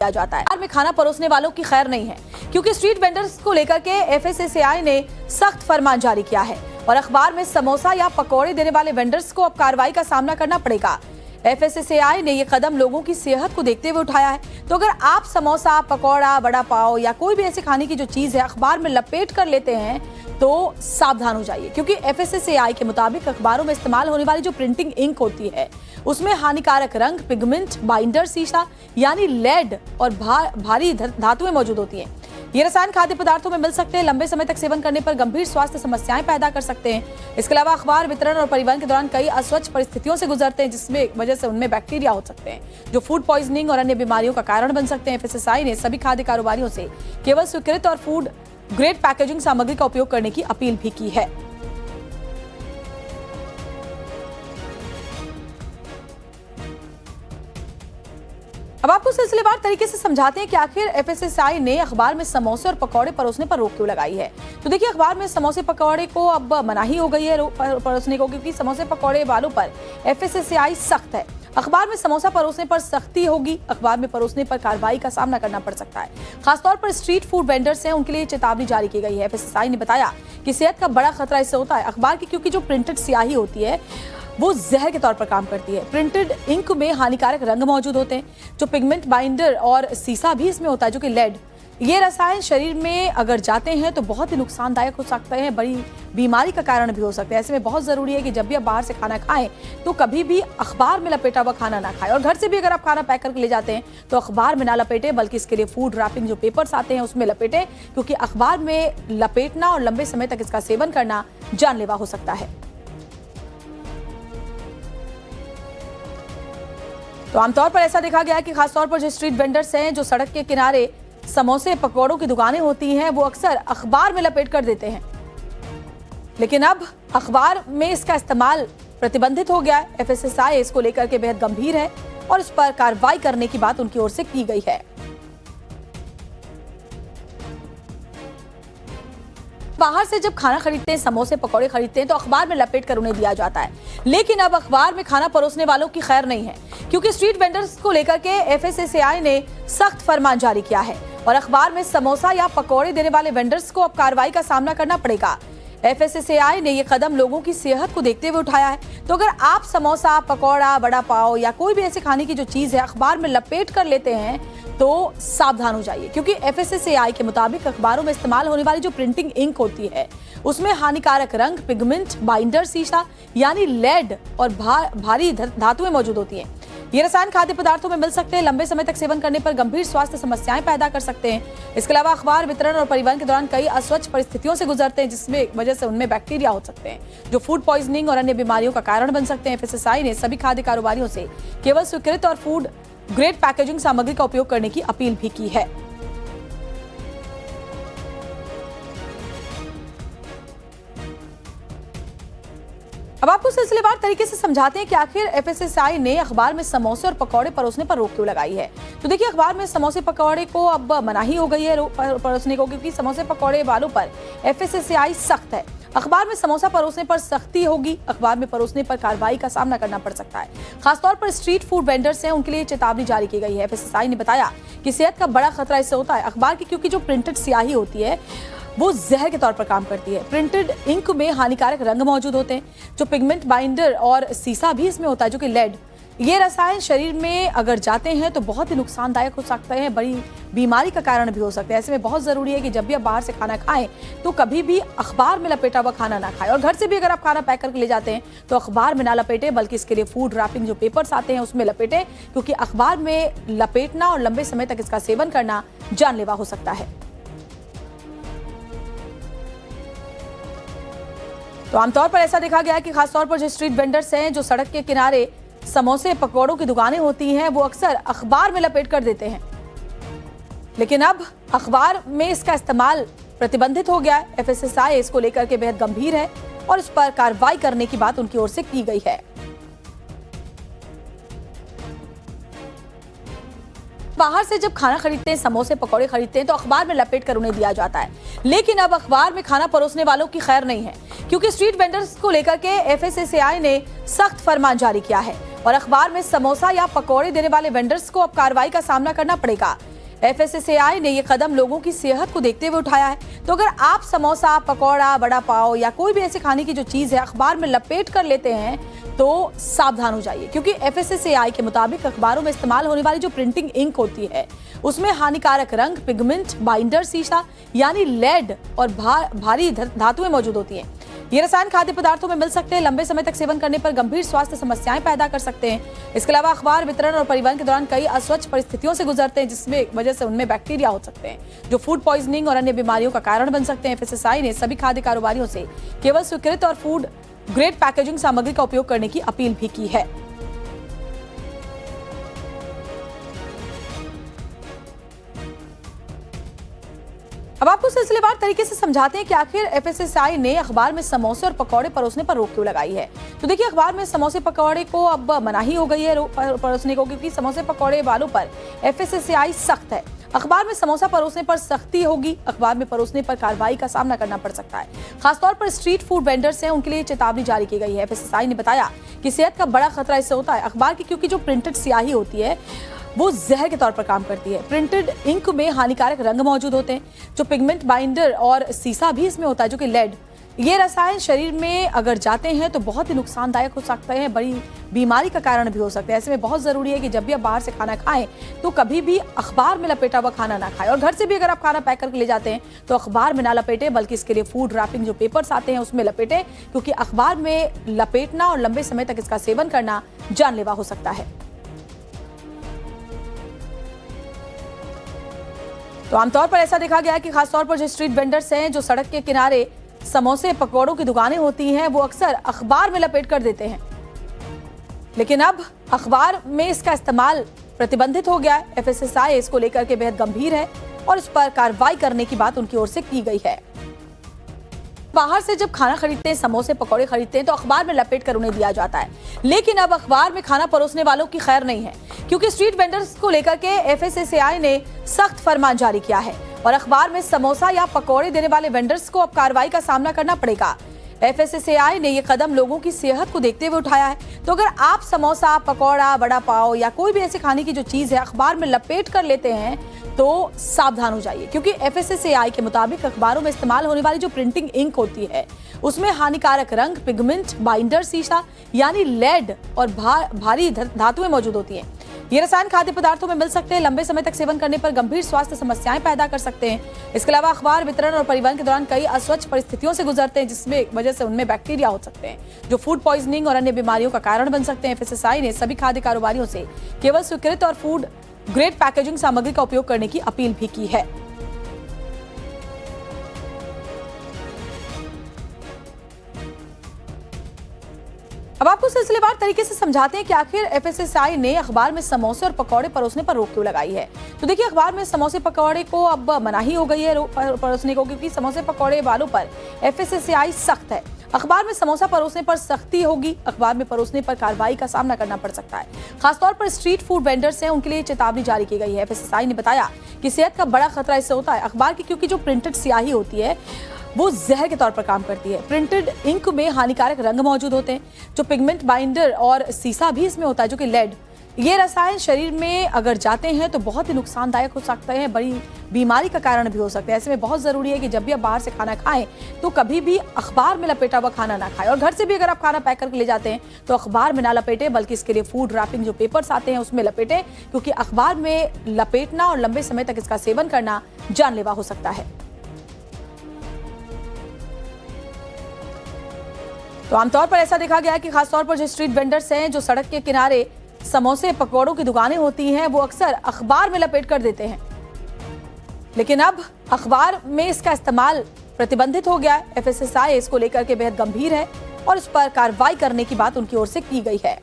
किया जाता है। में खाना परोसने वालों की खैर नहीं है, क्योंकि स्ट्रीट वेंडर्स को लेकर के एफएसएसएआई ने सख्त फरमान जारी किया है और अखबार में समोसा या पकौड़े देने वाले वेंडर्स को अब कार्रवाई का सामना करना पड़ेगा। एफएसएसएआई ने ये कदम लोगों की सेहत को देखते हुए उठाया है। तो अगर आप समोसा, पकौड़ा, वड़ा पाव या कोई भी ऐसे खाने की जो चीज है अखबार में लपेट कर लेते हैं तो सावधान हो जाइए, क्योंकि एफएसएसएआई के मुताबिक अखबारों में इस्तेमाल होने वाली जो प्रिंटिंग इंक होती है उसमें हानिकारक रंग, पिगमेंट, बाइंडर, शीशा यानी लेड और भारी धातुएं मौजूद होती हैं। ये रसायन खाद्य पदार्थों में मिल सकते हैं, लंबे समय तक सेवन करने पर गंभीर स्वास्थ्य समस्याएं पैदा कर सकते हैं। इसके अलावा अखबार वितरण और परिवहन के दौरान कई अस्वच्छ परिस्थितियों से गुजरते हैं, जिसमें वजह से उनमें बैक्टीरिया हो सकते हैं जो फूड पॉइजनिंग और अन्य बीमारियों का कारण बन सकते हैं। एफएसएसएआई ने सभी खाद्य कारोबारियों से केवल स्वीकृत और फूड ग्रेड पैकेजिंग सामग्री का उपयोग करने की अपील भी की है। अब आपको सिलसिलेवार तरीके से समझाते हैं कि आखिर एफएसएसएआई ने अखबार में समोसे और पकौड़े परोसने पर रोक क्यों लगाई है। तो देखिए, अखबार में समोसे पकौड़े को अब मनाही हो गई है परोसने को, क्योंकि समोसे पकौड़े वालों पर एफएसएसएआई सख्त है। अखबार में समोसा परोसने पर सख्ती होगी, अखबार में परोसने पर कार्रवाई का सामना करना पड़ सकता है। खासतौर पर स्ट्रीट फूड वेंडर्स हैं, उनके लिए चेतावनी जारी की गई है। एफएसएसएआई ने बताया कि सेहत का बड़ा खतरा इससे होता है अखबार की, क्योंकि जो प्रिंटेड स्याही होती है वो जहर के तौर पर काम करती है। प्रिंटेड इंक में हानिकारक रंग मौजूद होते हैं, जो पिगमेंट, बाइंडर और सीसा भी इसमें होता है, जो कि लेड। ये रसायन शरीर में अगर जाते हैं तो बहुत ही नुकसानदायक हो सकते हैं, बड़ी बीमारी का कारण भी हो सकते हैं। ऐसे में बहुत जरूरी है कि जब भी आप बाहर से खाना खाएं तो कभी भी अखबार में लपेटा हुआ खाना ना खाएं, और घर से भी अगर आप खाना पैक करके ले जाते हैं तो अखबार में ना लपेटें, बल्कि इसके लिए फूड रैपिंग जो पेपर्स आते हैं उसमें लपेटें, क्योंकि अखबार में लपेटना और लंबे समय तक इसका सेवन करना जानलेवा हो सकता है। तो आमतौर पर ऐसा देखा गया है कि खासतौर पर जो स्ट्रीट वेंडर्स हैं, जो सड़क के किनारे समोसे पकौड़ों की दुकानें होती हैं, वो अक्सर अखबार में लपेट कर देते हैं, लेकिन अब अखबार में इसका इस्तेमाल प्रतिबंधित हो गया है। एफएसएसएआई इसको लेकर के बेहद गंभीर है और इस पर कार्रवाई करने की बात उनकी ओर से की गई है। बाहर से जब खाना खरीदते हैं, समोसे पकौड़े खरीदते हैं तो अखबार में लपेट कर उन्हें दिया जाता है, लेकिन अब अखबार में खाना परोसने वालों की खैर नहीं है, क्योंकि स्ट्रीट वेंडर्स को लेकर के एफएसएसएआई ने सख्त फरमान जारी किया है और अखबार में समोसा या पकौड़े देने वाले वेंडर्स को अब कार्रवाई का सामना करना पड़ेगा। एफएसएसएआई ने ये कदम लोगों की सेहत को देखते हुए उठाया है। तो अगर आप समोसा, पकौड़ा, वड़ा पाव या कोई भी ऐसे खाने की जो चीज है अखबार में लपेट कर लेते हैं तो सावधान हो जाइए, क्योंकि एफएसएसएआई के मुताबिक अखबारों में इस्तेमाल होने वाली जो प्रिंटिंग इंक होती है उसमें हानिकारक रंग, पिगमेंट, बाइंडर, शीशा यानी लेड और भारी धातुएं मौजूद होती हैं। ये रसायन खाद्य पदार्थों में मिल सकते हैं, लंबे समय तक सेवन करने पर गंभीर स्वास्थ्य समस्याएं पैदा कर सकते हैं। इसके अलावा अखबार वितरण और परिवहन के दौरान कई अस्वच्छ परिस्थितियों से गुजरते हैं, जिसमें वजह से उनमें बैक्टीरिया हो सकते हैं जो फूड पॉइजनिंग और अन्य बीमारियों का कारण बन सकते हैं। एफएसएसएआई ने सभी खाद्य कारोबारियों से केवल स्वीकृत और फूड ग्रेड पैकेजिंग सामग्री का उपयोग करने की अपील भी की है। अब आपको सिलसिलेवार तरीके से समझाते हैं कि आखिर एफएसएसएआई ने अखबार में समोसे और पकौड़े परोसने पर रोक क्यों लगाई है। तो देखिए, अखबार में समोसे पकौड़े को अब मनाही हो गई है परोसने को, क्योंकि समोसे पकौड़े वालों पर एफएसएसएआई सख्त है। अखबार में समोसा परोसने पर सख्ती होगी, अखबार में परोसने पर कार्रवाई का सामना करना पड़ सकता है। खासतौर पर स्ट्रीट फूड वेंडर्स हैं, उनके लिए चेतावनी जारी की गई है। एफएसएसएआई ने बताया कि सेहत का बड़ा खतरा इससे होता है अखबार की, क्योंकि जो प्रिंटेड स्याही होती है वो जहर के तौर पर काम करती है। प्रिंटेड इंक में हानिकारक रंग मौजूद होते हैं, जो पिगमेंट, बाइंडर और सीसा भी इसमें होता है, जो कि लेड। ये रसायन शरीर में अगर जाते हैं तो बहुत ही नुकसानदायक हो सकते हैं, बड़ी बीमारी का कारण भी हो सकते हैं। ऐसे में बहुत जरूरी है कि जब भी आप बाहर से खाना खाएं तो कभी भी अखबार में लपेटा हुआ खाना ना खाएं, और घर से भी अगर आप खाना पैक करके ले जाते हैं तो अखबार में ना लपेटें, बल्कि इसके लिए फूड रैपिंग जो पेपर्स आते हैं उसमें लपेटें, क्योंकि अखबार में लपेटना और लंबे समय तक इसका सेवन करना जानलेवा हो सकता है। तो आमतौर पर ऐसा देखा गया है कि खासतौर पर जो स्ट्रीट वेंडर्स हैं, जो सड़क के किनारे समोसे पकौड़ों की दुकानें होती हैं, वो अक्सर अखबार में लपेट कर देते हैं, लेकिन अब अखबार में इसका इस्तेमाल प्रतिबंधित हो गया है। एफएसएसएआई इसको लेकर के बेहद गंभीर है और इस पर कार्रवाई करने की बात उनकी ओर से की गई है। बाहर से जब खाना खरीदते हैं, समोसे पकौड़े खरीदते हैं तो अखबार में लपेट कर उन्हें दिया जाता है, लेकिन अब अखबार में खाना परोसने वालों की खैर नहीं है, क्योंकि स्ट्रीट वेंडर्स को लेकर के एफएसएसएआई ने सख्त फरमान जारी किया है और अखबार में समोसा या पकौड़े देने वाले वेंडर्स को अब कार्रवाई का सामना करना पड़ेगा। FSSAI ने ये कदम लोगों की सेहत को देखते हुए उठाया है। तो अगर आप समोसा, पकौड़ा, बड़ा पाव या कोई भी ऐसे खाने की जो चीज है अखबार में लपेट कर लेते हैं तो सावधान हो जाइए, क्योंकि FSSAI के मुताबिक अखबारों में इस्तेमाल होने वाली जो प्रिंटिंग इंक होती है उसमें हानिकारक रंग, पिगमेंट, बाइंडर, शीशा यानी लेड और भारी धातुएं मौजूद होती हैं। ये रसायन खाद्य पदार्थों में मिल सकते हैं, लंबे समय तक सेवन करने पर गंभीर स्वास्थ्य समस्याएं पैदा कर सकते हैं। इसके अलावा अखबार वितरण और परिवहन के दौरान कई अस्वच्छ परिस्थितियों से गुजरते हैं, जिसमें वजह से उनमें बैक्टीरिया हो सकते हैं जो फूड पॉइजनिंग और अन्य बीमारियों का कारण बन सकते हैं। FSSAI ने सभी खाद्य कारोबारियों से केवल स्वीकृत और फूड ग्रेड पैकेजिंग सामग्री का उपयोग करने की अपील भी की है। अब आपको सिलसिलेवार तरीके से समझाते हैं कि आखिर FSSAI ने अखबार में समोसे और पकौड़े परोसने पर रोक क्यों लगाई है। तो देखिए, अखबार में समोसे पकौड़े को अब मनाही हो गई है परोसने को, क्योंकि समोसे पकौड़े वालों पर FSSAI सख्त है। अखबार में समोसा परोसने पर सख्ती होगी। अखबार में परोसने पर कार्रवाई का सामना करना पड़ सकता है। खासतौर पर स्ट्रीट फूड वेंडर्स हैं, उनके लिए चेतावनी जारी की गई है। FSSAI ने बताया कि सेहत का बड़ा खतरा इससे होता है। अखबार की क्योंकि जो प्रिंटेड स्याही होती है वो जहर के तौर पर काम करती है। प्रिंटेड इंक में हानिकारक रंग मौजूद होते हैं, जो पिगमेंट, बाइंडर और सीसा भी इसमें होता है, जो कि लेड। ये रसायन शरीर में अगर जाते हैं तो बहुत ही नुकसानदायक हो सकते हैं, बड़ी बीमारी का कारण भी हो सकते हैं। ऐसे में बहुत जरूरी है कि जब भी आप बाहर से खाना खाएं तो कभी भी अखबार में लपेटा हुआ खाना ना खाएं, और घर से भी अगर आप खाना पैक करके ले जाते हैं तो अखबार में ना लपेटें, बल्कि इसके लिए फूड रैपिंग जो पेपर्स आते हैं उसमें लपेटें, क्योंकि अखबार में लपेटना और लंबे समय तक इसका सेवन करना जानलेवा हो सकता है। तो आमतौर पर ऐसा देखा गया है कि खासतौर पर जो स्ट्रीट वेंडर्स हैं, जो सड़क के किनारे समोसे पकौड़ों की दुकानें होती हैं, वो अक्सर अखबार में लपेट कर देते हैं। लेकिन अब अखबार में इसका इस्तेमाल प्रतिबंधित हो गया है। FSSAI इसको लेकर के बेहद गंभीर है और इस पर कार्रवाई करने की बात उनकी ओर से की गई है। बाहर से जब खाना खरीदते हैं, समोसे पकौड़े खरीदते हैं तो अखबार में लपेट कर उन्हें दिया जाता है। लेकिन अब अखबार में खाना परोसने वालों की खैर नहीं है, क्योंकि स्ट्रीट वेंडर्स को लेकर के FSSAI ने सख्त फरमान जारी किया है और अखबार में समोसा या पकौड़े देने वाले वेंडर्स को अब कार्रवाई का सामना करना पड़ेगा। FSSAI ने ये कदम लोगों की सेहत को देखते हुए उठाया है। तो अगर आप समोसा, पकौड़ा, बड़ा पाव या कोई भी ऐसे खाने की जो चीज है अखबार में लपेट कर लेते हैं तो सावधान हो जाइए, क्योंकि FSSAI के मुताबिक अखबारों में इस्तेमाल होने वाली जो प्रिंटिंग इंक होती है उसमें हानिकारक रंग, पिगमेंट, बाइंडर, शीशा यानी लेड और भारी धातुएं मौजूद होती हैं। ये रसायन खाद्य पदार्थों में मिल सकते हैं, लंबे समय तक सेवन करने पर गंभीर स्वास्थ्य समस्याएं पैदा कर सकते हैं। इसके अलावा अखबार वितरण और परिवहन के दौरान कई अस्वच्छ परिस्थितियों से गुजरते हैं, जिसमें वजह से उनमें बैक्टीरिया हो सकते हैं जो फूड पॉइजनिंग और अन्य बीमारियों का कारण बन सकते हैं। FSSAI ने सभी खाद्य कारोबारियों से केवल स्वीकृत और फूड ग्रेड पैकेजिंग सामग्री का उपयोग करने की अपील भी की है। अब आपको सिलसिलेवार तरीके से समझाते हैं कि आखिर FSSAI ने अखबार में समोसे और पकौड़े परोसने पर रोक क्यों लगाई है। तो देखिए, अखबार में समोसे पकौड़े को अब मनाही हो गई है परोसने को, क्योंकि समोसे पकौड़े वालों पर FSSAI सख्त है। अखबार में समोसा परोसने पर सख्ती होगी। अखबार में परोसने पर कार्रवाई का सामना करना पड़ सकता है। खासतौर पर स्ट्रीट फूड वेंडर्स हैं, उनके लिए चेतावनी जारी की गई है। FSSAI ने बताया कि सेहत का बड़ा खतरा इससे होता है। अखबार की क्योंकि जो प्रिंटेड स्याही होती है वो जहर के तौर पर काम करती है। प्रिंटेड इंक में हानिकारक रंग मौजूद होते हैं, जो पिगमेंट, बाइंडर और सीसा भी इसमें होता है, जो कि लेड। ये रसायन शरीर में अगर जाते हैं तो बहुत ही नुकसानदायक हो सकते हैं, बड़ी बीमारी का कारण भी हो सकते हैं। ऐसे में बहुत जरूरी है कि जब भी आप बाहर से खाना खाएं तो कभी भी अखबार में लपेटा हुआ खाना ना खाएं, और घर से भी अगर आप खाना पैक करके ले जाते हैं तो अखबार में ना लपेटें, बल्कि इसके लिए फूड रैपिंग जो पेपर्स आते हैं उसमें लपेटें, क्योंकि अखबार में लपेटना और लंबे समय तक इसका सेवन करना जानलेवा हो सकता है। तो आमतौर पर ऐसा देखा गया है कि खासतौर पर जो स्ट्रीट वेंडर्स हैं, जो सड़क के किनारे समोसे पकौड़ों की दुकानें होती हैं, वो अक्सर अखबार में लपेट कर देते हैं। लेकिन अब अखबार में इसका इस्तेमाल प्रतिबंधित हो गया है। FSSAI इसको लेकर के बेहद गंभीर है और इस पर कार्रवाई करने की बात उनकी ओर से की गई है।